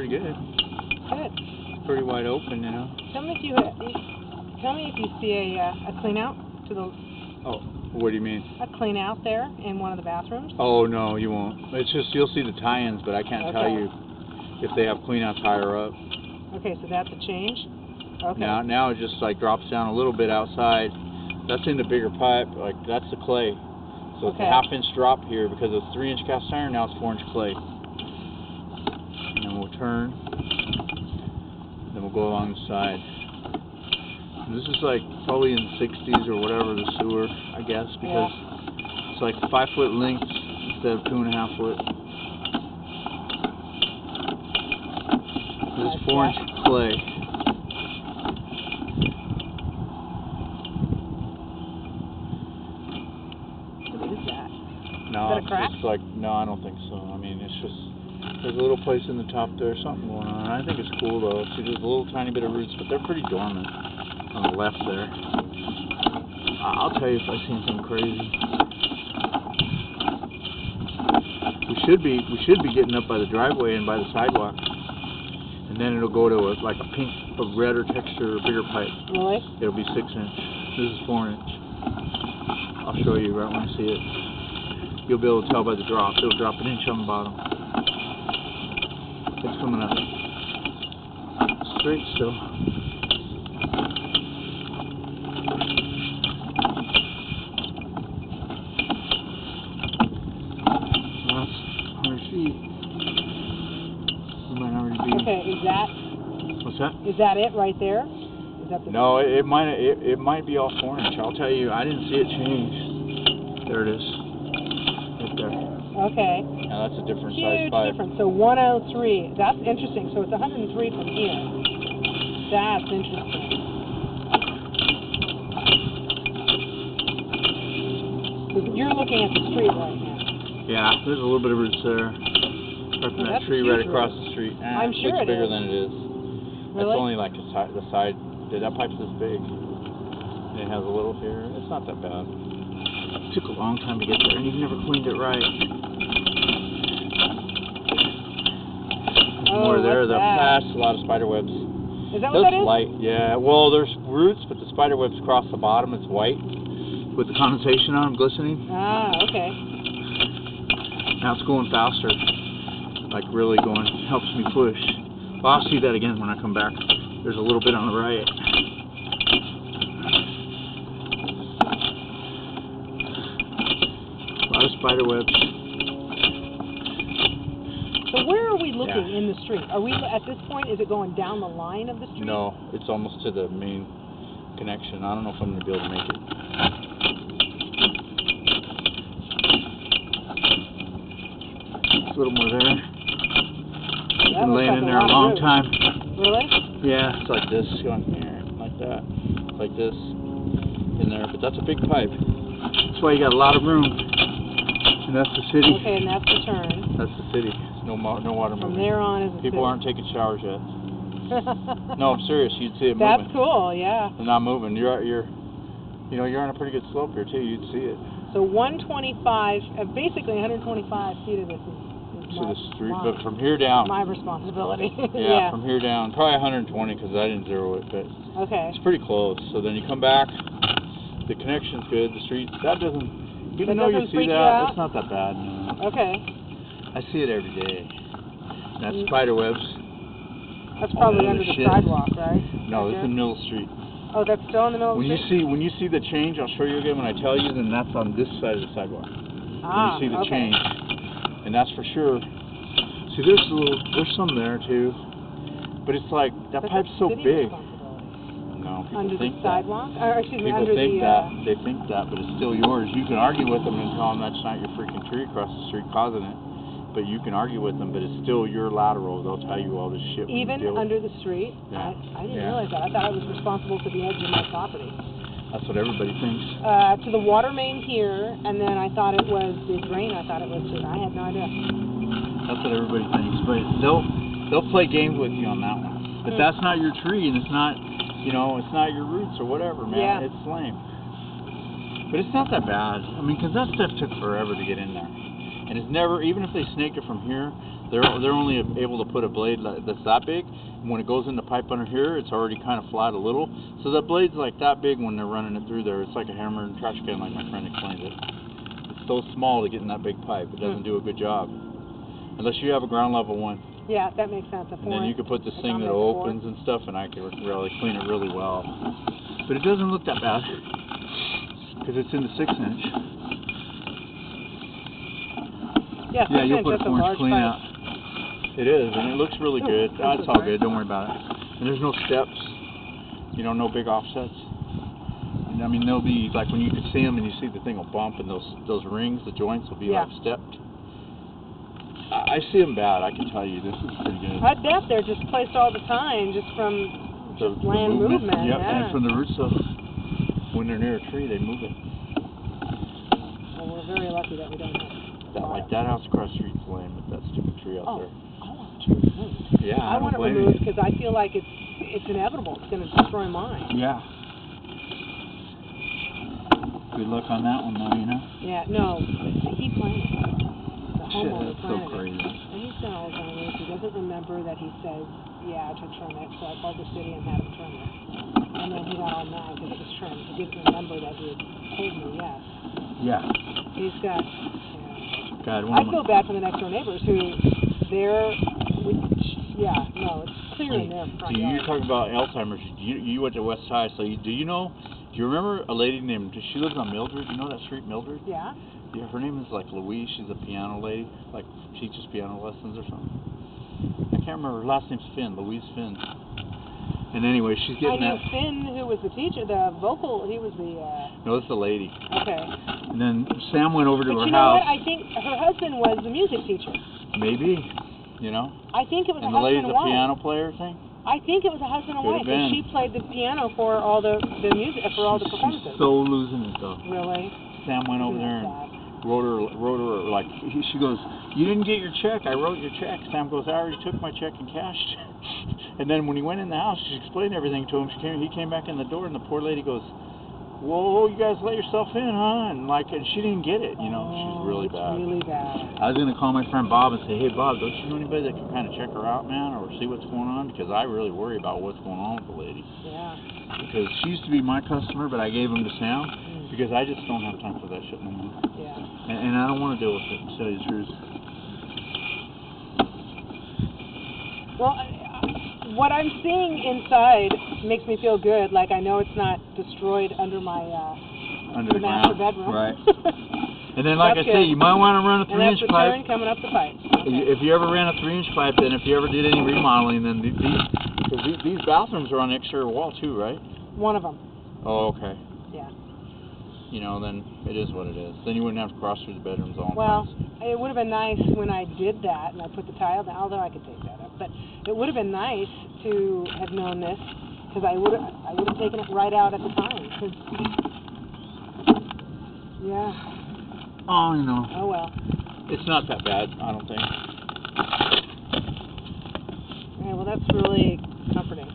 pretty good. Good. Pretty wide open, you know. Tell me if you see a clean out to the. Oh, what do you mean? A clean out there in one of the bathrooms. Oh no, you won't. It's just you'll see the tie-ins, but I can't tell you if they have clean outs higher up. Okay, so that's a change. Okay. Now it just like drops down a little bit outside. That's in the bigger pipe. Like that's the clay. So it's a half-inch drop here because it's 3-inch cast iron. Now it's 4-inch clay. And then we'll turn. Then we'll go along the side. And this is like probably in the 60s or whatever, the sewer, I guess, because it's like 5-foot length instead of 2.5 foot. This is 4-inch clay. No, it's like, no, I don't think so. I mean, it's just, there's a little place in the top there, something going on. I think it's cool though. See, there's a little tiny bit of roots, but they're pretty dormant on the left there. I'll tell you if I see anything crazy. We should be getting up by the driveway and by the sidewalk. And then it'll go to like a pink, a redder texture, bigger pipe. Really? It'll be 6-inch. This is 4-inch. I'll show you right when I see it. You'll be able to tell by the drop. It'll drop an inch on the bottom. It's coming up. Straight still. Well, that's 100 feet. You might already be. Okay, is that? What's that? Is that it right there? Is that the? No, it might be all 4-inch. I'll tell you, I didn't see it change. There it is. There. Okay. Now that's a different size Huge pipe. difference. So 103. That's interesting. So it's 103 from here. That's interesting. You're looking at the street right now. Yeah, there's a little bit of roots there. Right from that tree right across the street. I'm sure it's it bigger is. than it is. Really? It's only like the side. That pipe's this big. And it has a little here. It's not that bad. It took a long time to get there, and you've never cleaned it right. There's more there. That's a lot of spider webs. Is that what that is? Light, yeah. Well, there's roots, but the spider webs cross the bottom. It's white with the condensation on them, glistening. Ah, okay. Now it's going faster, like really going. Helps me push. Well, I'll see that again when I come back. There's a little bit on the right. A lot of spider webs. So where are we looking in the street? Are we at this point? Is it going down the line of the street? No, it's almost to the main connection. I don't know if I'm going to be able to make it. There's a little more there. It's been laying in there a long time. Really? Yeah, it's like this, going here, like that, like this, in there. But that's a big pipe. That's why you got a lot of room. And that's the city. Okay, and that's the turn. That's the city. No water moving. From there on is the People city. aren't taking showers yet. No, I'm serious. You'd see it moving. That's cool. Yeah. They're not moving. You're on a pretty good slope here too. You'd see it. So 125, basically 125 feet of this is to the street, but from here down. My responsibility. Yeah, from here down, probably 120 because I didn't zero it, but it's pretty close. So then you come back, the connection's good. The street that doesn't, even though you see that, it's not that bad. No. Okay. I see it every day. That's spider webs. That's probably under the sidewalk, right? No, it's in the middle of the street. Oh, that's still in the middle of the street? When you see the change, I'll show you again when I tell you, then that's on this side of the sidewalk. Ah, when you see the change. And that's for sure. See, there's some there too. But it's like, that pipe's so big. No, people under think the sidewalk? That. Or, excuse me, people under think the, that. They think that, but it's still yours. You can argue with them and tell them that's not your freaking tree across the street causing it. But you can argue with them, but it's still your lateral. They'll tell you all this shit. Even under the street? Yeah. I didn't realize that. I thought I was responsible for the edge of my property. That's what everybody thinks. To the water main here, and then I thought it was the drain. I thought it was. I had no idea. That's what everybody thinks, but they'll play games with you on that one. But that's not your tree, and it's not, it's not your roots or whatever, man. Yeah. It's lame. But it's not that bad. I mean, because that stuff took forever to get in there. And it's never, even if they snaked it from here, they're only able to put a blade that's that big. And when it goes in the pipe under here, it's already kind of flat a little. So the blade's like that big when they're running it through there. It's like a hammer and trash can, like my friend explained it. It's so small to get in that big pipe. It doesn't do a good job. Unless you have a ground level one. Yeah, that makes sense. And then you could put this thing that opens and stuff, and I can really clean it really well. But it doesn't look that bad because it's in the 6-inch. Yeah, you'll put a 4-inch clean out. It is, and it looks really good. It's all good. Don't worry about it. And there's no steps. You know, no big offsets. And, I mean, they'll be like when you can see them and you see the thing will bump, and those rings, the joints will be like stepped. I see them bad. I can tell you this is pretty good. I bet they're just placed all the time, just from land movement. Yep, yeah. and from the roots of when they're near a tree, they move it. Well, we're very lucky that we don't have that. Like that house across the street's lame with that stupid tree out there. I want the tree removed. Yeah, I want it removed because I feel like it's inevitable. It's going to destroy mine. Yeah. Good luck on that one, though, you know. Yeah, no, he planted it. Shit, that's so crazy. And he's got Alzheimer's. He doesn't remember that he said, yeah, to trim it. So I called the city and had him trim it. And then he got all mad because it was trimmed. He didn't remember that he had told me yes. Yeah. He's got, God, I feel bad for the next door neighbors who, it's clear in their front yard. You talk about Alzheimer's. You went to West High, so do you remember a lady named, she lives on Mildred? You know that street, Mildred? Yeah. Yeah, her name is like Louise. She's a piano lady, like teaches piano lessons or something. I can't remember. Her last name's Finn, Louise Finn. And anyway, she's getting that. I knew Finn, who was the teacher, the vocal. He was the. No, it's the lady. Okay. And then Sam went over to her house. But you know what? I think her husband was the music teacher. Maybe, you know. I think it was and a husband and wife. And the lady's a piano player thing. I think it was a husband and wife, and she played the piano for all the music, for all the performances. She's so losing it though. Really? Sam went over there and wrote her like, she goes, you didn't get your check, I wrote your check. Sam goes, I already took my check and cashed. And then when he went in the house, she explained everything to him. He came back in the door, and the poor lady goes, whoa, you guys let yourself in, huh? And she didn't get it, you know. She's really bad. Really bad. I was going to call my friend Bob and say, hey, Bob, don't you know anybody that can kind of check her out, man, or see what's going on? Because I really worry about what's going on with the lady. Yeah. Because she used to be my customer, but I gave them to Sam, because I just don't have time for that shit no more. Yeah. And I don't want to deal with it, to tell you the truth. Well, what I'm seeing inside makes me feel good. Like I know it's not destroyed under my under the master bedroom. Right. And then, like I say, you might want to run a 3-inch pipe. And that's the turn coming up the pipe. Okay. If you ever ran a 3-inch pipe, then if you ever did any remodeling, then these bathrooms are on the exterior wall too, right? One of them. Oh, okay. Yeah. You know, then it is what it is. Then you wouldn't have to cross through the bedrooms all the time. Well, it would have been nice when I did that and I put the tile down, although I could take that up. But it would have been nice to have known this, because I would have taken it right out at the time. Yeah. Oh, you know. Oh, well. It's not that bad, I don't think. Yeah, well, that's really comforting.